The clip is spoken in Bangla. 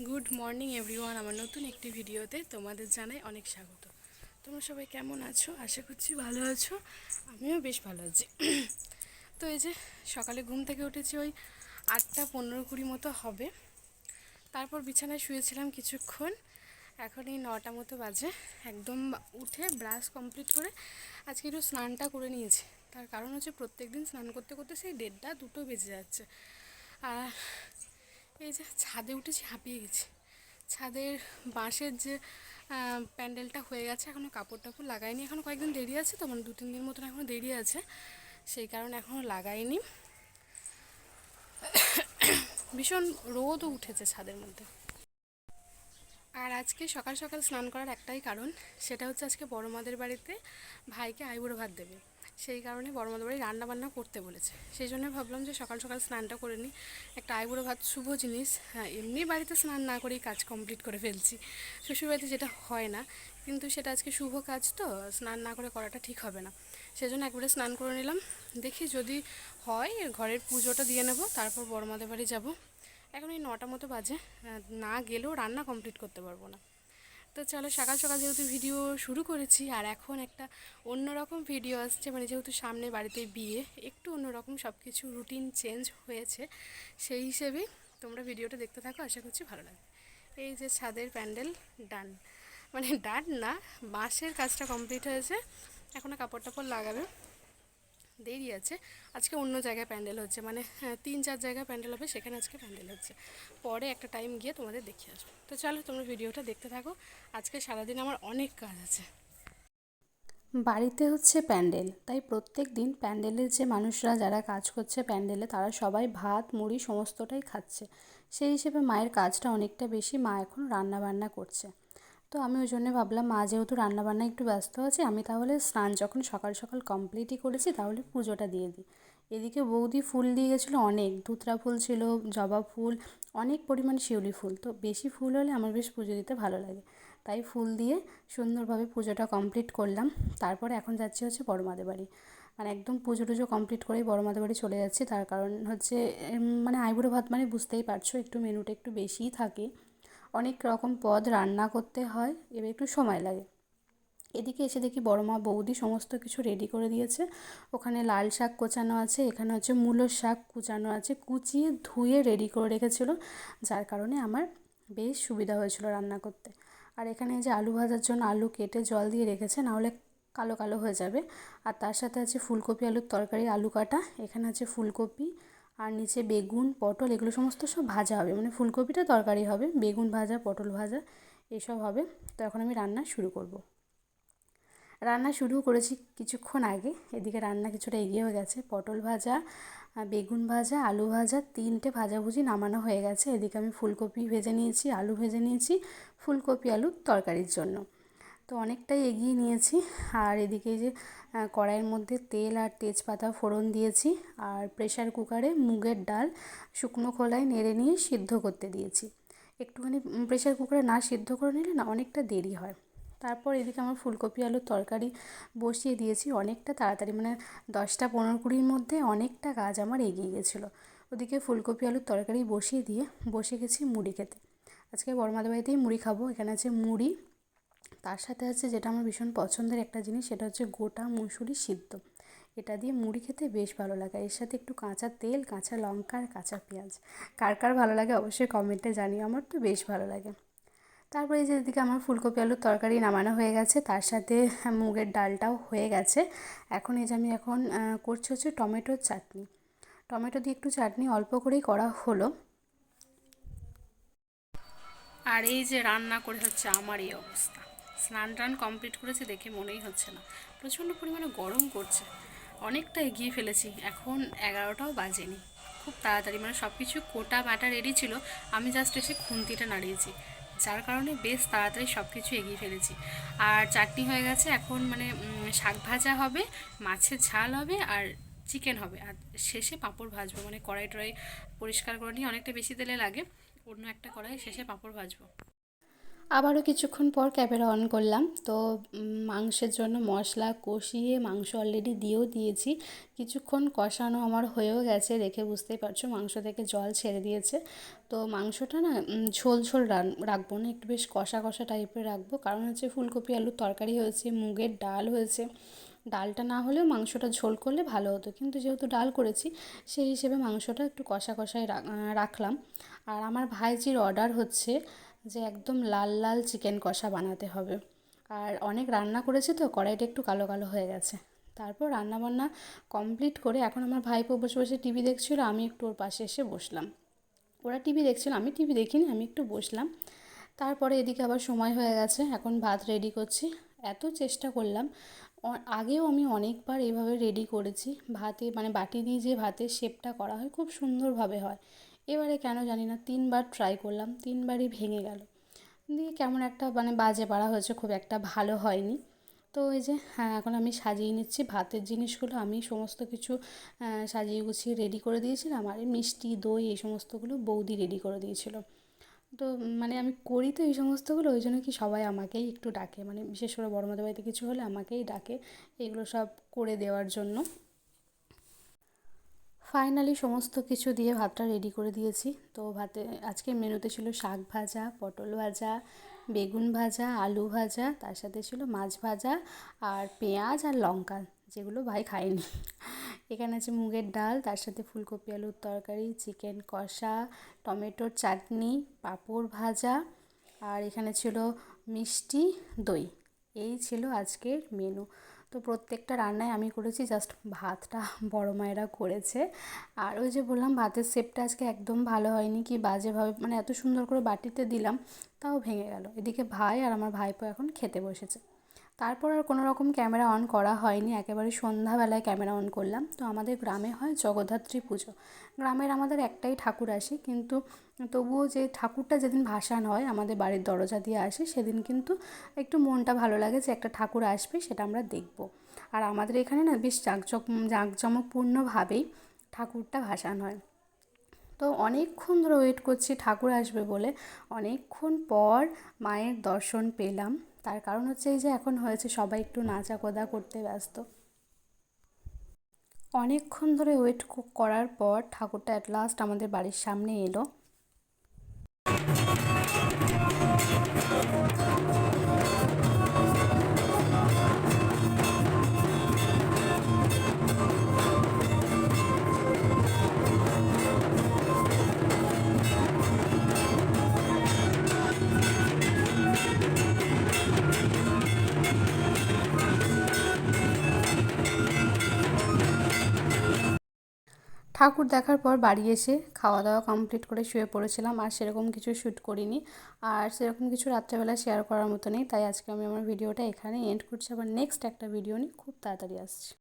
গুড মর্নিং এভরিওয়ান, আমার নতুন একটি ভিডিওতে তোমাদের জানাই অনেক স্বাগত। তোমরা সবাই কেমন আছো? আশা করছি ভালো আছো। আমিও বেশ ভালো আছি। তো এই যে সকালে ঘুম থেকে উঠেছি ওই 8:15-20 মতো হবে। তারপর বিছানায় শুয়েছিলাম কিছুক্ষণ। এখন এই 9টা মতো বাজে। একদম উঠে ব্রাশ কমপ্লিট করে আজকে একটু স্নানটা করে নিয়েছি। তার কারণ হচ্ছে প্রত্যেক দিন স্নান করতে করতে সেই 1:30-2টো বেজে যাচ্ছে। আর এই যে ছাদে উঠেছি, হাঁপিয়ে গেছি। ছাদের বাঁশের যে প্যান্ডেলটা হয়ে গেছে, এখনও কাপড় টাপড় লাগাইনি। এখনও কয়েকদিন দেরি আছে, তো মানে 2-3 দিন মতন এখনও দেরি আছে, সেই কারণে এখনও লাগাইনি। ভীষণ রোদও উঠেছে ছাদের মধ্যে। আর আজকে সকাল সকাল স্নান করার একটাই কারণ, সেটা হচ্ছে আজকে বড় মাদের বাড়িতে ভাইকে আইবুড়ো ভাত দেবে। সেই কারণে বড় মাদের বাড়ি রান্না বান্না করতে বলেছে। সেই জন্য ভাবলাম যে সকাল সকাল স্নানটা করে নিই। একটা আইবুড়ো ভাত শুভ জিনিস। হ্যাঁ, এমনি বাড়িতে স্নান না করেই কাজ কমপ্লিট করে ফেলছি, শ্বশুরবাড়িতে যেটা হয় না। কিন্তু সেটা আজকে শুভ কাজ, তো স্নান না করে করাটা ঠিক হবে না। সেজন্য একবারে স্নান করে নিলাম। দেখি যদি হয় ঘরের পুজোটা দিয়ে নেব, তারপর বড় মাদের বাড়ি যাবো। এখন এই 9টা মতো বাজে, না গেলেও রান্না কমপ্লিট করতে পারবো না। তো চলো, সকাল সকাল যেহেতু ভিডিও শুরু করেছি, আর এখন একটা অন্যরকম ভিডিও আসছে, মানে যেহেতু সামনে বাড়িতে বিয়ে, একটু অন্যরকম সব কিছু রুটিন চেঞ্জ হয়েছে। সেই হিসেবেই তোমরা ভিডিওটা দেখতে থাকো, আশা করছি ভালো লাগবে। এই যে ছাদের প্যান্ডেল ডান, মানে ডান না, বাঁশের কাজটা কমপ্লিট হয়েছে। এখনও কাপড় টাপড় লাগাবে, দেরি আছে। আজকে অন্য জায়গায় প্যান্ডেল হচ্ছে, মানে 3-4 জায়গায় প্যান্ডেল হবে, সেখানে আজকে প্যান্ডেল হচ্ছে। পরে একটা টাইম গিয়ে তোমাদের দেখিয়ে আসবো। তো চলো, তোমরা ভিডিওটা দেখতে থাকো। আজকে সারাদিন আমার অনেক কাজ আছে। বাড়িতে হচ্ছে প্যান্ডেল, তাই প্রত্যেক দিন প্যান্ডেলের যে মানুষরা যারা কাজ করছে প্যান্ডেলে, তারা সবাই ভাত মুড়ি সমস্তটাই খাচ্ছে। সেই হিসেবে মায়ের কাজটা অনেকটা বেশি, মা এখন রান্না বান্না করছে। তো আমি ওই জন্যে ভাবলাম, মা যেহেতু রান্নাবান্না একটু ব্যস্ত আছে, আমি তাহলে স্নান যখন সকাল সকাল কমপ্লিটই করেছি, তাহলে পুজোটা দিয়ে দিই। এদিকে বৌদি ফুল দিয়ে গেছিলো অনেক, ধুতরা ফুল ছিল, জবা ফুল, অনেক পরিমাণ শিউলি ফুল। তো বেশি ফুল হলে আমার বেশ পুজো দিতে ভালো লাগে, তাই ফুল দিয়ে সুন্দরভাবে পুজোটা কমপ্লিট করলাম। তারপরে এখন যাচ্ছি হচ্ছে বড় মাদের বাড়ি। মানে একদম পুজো টুজো কমপ্লিট করেই বড় মাদের বাড়ি চলে যাচ্ছি। তার কারণ হচ্ছে মানে আইবুড়ো ভাত মানে বুঝতেই পারছো, একটু মেনুটা একটু বেশিই থাকে, অনেক রকম পদ রান্না করতে হয়, এবার একটু সময় লাগে। এদিকে এসে দেখি বড় মা বৌদি সমস্ত কিছু রেডি করে দিয়েছে। ওখানে লাল শাক কোচানো আছে, এখানে হচ্ছে মূলোর শাক কুচানো আছে, কুচিয়ে ধুয়ে রেডি করে রেখেছিল, যার কারণে আমার বেশ সুবিধা হয়েছিল রান্না করতে। আর এখানে যে আলু ভাজার জন্য আলু কেটে জল দিয়ে রেখেছে, নাহলে কালো কালো হয়ে যাবে। আর তার সাথে আছে ফুলকপি আলুর তরকারি, আলু কাটা, এখানে আছে ফুলকপি, আর নিচে বেগুন পটল, এগুলো সমস্ত সব ভাজা হবে, মানে ফুলকপিটা তরকারি হবে, বেগুন ভাজা পটল ভাজা এসব হবে। তো এখন আমি রান্না শুরু করব। রান্না শুরু করেছি কিছুক্ষণ আগে। এদিকে রান্না কিছুটা এগিয়ে হয়ে গেছে, পটল ভাজা, বেগুন ভাজা, আলু ভাজা, 3টে ভাজাভুজি নামানো হয়ে গেছে। এদিকে আমি ফুলকপি ভেজে নিয়েছি, আলু ভেজে নিয়েছি ফুলকপি আলুর তরকারির জন্য। তো অনেকটাই এগিয়ে নিয়েছি। আর এদিকে যে কড়াইয়ের মধ্যে তেল আর তেজপাতা ফোড়ন দিয়েছি, আর প্রেসার কুকারে মুগের ডাল শুকনো খোলায় নেড়ে নিয়ে সিদ্ধ করতে দিয়েছি। একটুখানি প্রেসার কুকারে না সিদ্ধ করে নিলে না অনেকটা দেরি হয়। তারপর এদিকে আমার ফুলকপি আলুর তরকারি বসিয়ে দিয়েছি অনেকটা তাড়াতাড়ি, মানে 10টা 15-20-র মধ্যে অনেকটা কাজ আমার এগিয়ে গেছিলো। ওদিকে ফুলকপি আলুর তরকারি বসিয়ে দিয়ে বসে গেছি মুড়ি খেতে। আজকে বড়মাদের বাড়িতেই মুড়ি খাবো। এখানে আছে মুড়ি, তার সাথে আছে যেটা আমার ভীষণ পছন্দের একটা জিনিস, সেটা হচ্ছে গোটা মুসুরি সিদ্ধ। এটা দিয়ে মুড়ি খেতে বেশ ভালো লাগে, এর সাথে একটু কাঁচা তেল, কাঁচা লঙ্কা আর কাঁচা পেঁয়াজ। কার কার ভালো লাগে অবশ্যই কমেন্টে জানিও, আমার তো বেশ ভালো লাগে। তারপরে এই যে এদিকে আমার ফুলকপি আলুর তরকারি নামানো হয়ে গেছে, তার সাথে মুগের ডালটাও হয়ে গেছে। এখন এই যে আমি এখন করছি হচ্ছে টমেটোর চাটনি। টমেটো দিয়ে একটু চাটনি অল্প করেই করা হলো। আর এই যে রান্না করে হচ্ছে আমার এই অবস্থা। স্নান টান কমপ্লিট করেছে দেখে মনেই হচ্ছে না, প্রচণ্ড পরিমাণে গরম করছে। অনেকটা এগিয়ে ফেলেছি, এখন 11টাও বাজেনি। খুব তাড়াতাড়ি, মানে সব কিছু কোটা বাটা রেডি ছিল, আমি জাস্ট এসে খুন্তিটা নাড়িয়েছি, যার কারণে বেশ তাড়াতাড়ি সব কিছু এগিয়ে ফেলেছি। আর চাটনি হয়ে গেছে, এখন মানে শাক ভাজা হবে, মাছের ঝাল হবে, আর চিকেন হবে, আর শেষে পাঁপড় ভাজবো। মানে কড়াই টড়াই পরিষ্কার করে নিয়ে, অনেকটা বেশি তেলে লাগে, অন্য একটা কড়াই শেষে পাঁপড় ভাজবো। আবারও কিছুক্ষণ পর ক্যামেরা অন করলাম, তো মাংসের জন্য মশলা কষিয়ে মাংস অলরেডি দিয়েও দিয়েছি। কিছুক্ষণ কষানো আমার হয়েও গেছে, দেখে বুঝতেই পারছো মাংস থেকে জল ছেড়ে দিয়েছে। তো মাংসটা না ঝোল ঝোল রাখবো না, একটু বেশ কষা কষা টাইপের রাখবো, কারণ হচ্ছে ফুলকপি আলুর তরকারি হয়েছে, মুগের ডাল হয়েছে। ডালটা না হলেও মাংসটা ঝোল করলে ভালো হতো, কিন্তু যেহেতু ডাল করেছি সেই হিসেবে মাংসটা একটু কষা কষাই রাখলাম। আর আমার ভাইজির অর্ডার হচ্ছে যে একদম লাল লাল চিকেন কষা বানাতে হবে। আর অনেক রান্না করেছি তো কড়াইটা একটু কালো কালো হয়ে গেছে। তারপর রান্নাবান্না কমপ্লিট করে এখন আমার ভাইপো বসে বসে টিভি দেখছিল, আমি একটু ওর পাশে এসে বসলাম। ওরা টিভি দেখছিল, আমি টিভি দেখিনি, আমি একটু বসলাম। তারপরে এদিকে আবার সময় হয়ে গেছে, এখন ভাত রেডি করছি। এত চেষ্টা করলাম, আগেও আমি অনেকবার এইভাবে রেডি করেছি ভাতে, মানে বাটি দিয়ে যে ভাতের শেপটা করা হয় খুব সুন্দরভাবে হয়। এবারে কেন জানি না 3বার ট্রাই করলাম, 3বারই ভেঙে গেল। দিয়ে কেমন একটা মানে বাজে পাড়া হয়েছে, খুব একটা ভালো হয়নি। তো এই যে হ্যাঁ, এখন আমি সাজিয়ে নিচ্ছি ভাতের জিনিসগুলো, আমি সমস্ত কিছু সাজিয়ে গুছিয়ে রেডি করে দিয়েছিলাম। আর এই মিষ্টি দই এই সমস্তগুলো বৌদি রেডি করে দিয়েছিল। তো মানে আমি করি তো এই সমস্তগুলো, ওই জন্য কি সবাই আমাকেই একটু ডাকে, মানে বিশেষ করে বড় মাদের বাড়িতে কিছু হলে আমাকেই ডাকে এগুলো সব করে দেওয়ার জন্য। ফাইনালি সমস্ত কিছু দিয়ে ভাতটা রেডি করে দিয়েছি। তো ভাতে আজকে মেনুতে ছিল শাক ভাজা, পটল ভাজা, বেগুন ভাজা, আলু ভাজা, তার সাথে ছিল মাছ ভাজা আর পেঁয়াজ আর লঙ্কা, যেগুলো ভাই খায়নি। এখানে আছে মুগের ডাল, তার সাথে ফুলকপি আলুর তরকারি, চিকেন কষা, টমেটোর চাটনি, পাঁপড় ভাজা, আর এখানে ছিল মিষ্টি দই। এই ছিল আজকের মেনু। তো প্রত্যেকটা রান্নায় আমি করেছি, জাস্ট ভাতটা বড় মায়েরা করেছে। আর ওই যে বললাম ভাতের শেপটা আজকে একদম ভালো হয়নি, কি বাজেভাবে, মানে এত সুন্দর করে বাটিতে দিলাম তাও ভেঙে গেল। এদিকে ভাই আর আমার ভাইপো এখন খেতে বসেছে। তারপর আর কোনো রকম ক্যামেরা অন করা হয়নি, একেবারে সন্ধ্যাবেলায় ক্যামেরা অন করলাম। তো আমাদের গ্রামে হয় জগদ্ধাত্রী পুজো। গ্রামের আমাদের একটাই ঠাকুর আসে, কিন্তু তবুও যে ঠাকুরটা যেদিন ভাসান হয় আমাদের বাড়ির দরজা দিয়ে আসে, সেদিন কিন্তু একটু মনটা ভালো লাগে যে একটা ঠাকুর আসবে, সেটা আমরা দেখব। আর আমাদের এখানে না বেশ জাঁকজমকপূর্ণভাবেই ঠাকুরটা ভাসান হয়। তো অনেকক্ষণ ধরে ওয়েট করছি ঠাকুর আসবে বলে, অনেকক্ষণ পর মায়ের দর্শন পেলাম। তার কারণ হচ্ছে এই যে এখন হয়েছে সবাই একটু নাচা কোদা করতে ব্যস্ত। অনেকক্ষণ ধরে ওয়েট করার পর ঠাকুরটা অ্যাট লাস্ট আমাদের বাড়ির সামনে এলো। ঠাকুর দেখার পর বাড়ি এসে খাওয়া দাওয়া কমপ্লিট করে শুয়ে পড়েছিলাম, আর সেরকম কিছু শ্যুট করিনি। আর সেরকম কিছু রাত্রেবেলা শেয়ার করার মতো নেই, তাই আজকে আমি আমার ভিডিওটা এখানে এন্ড করছি। আবার নেক্সট একটা ভিডিও নিয়ে খুব তাড়াতাড়ি আসছি।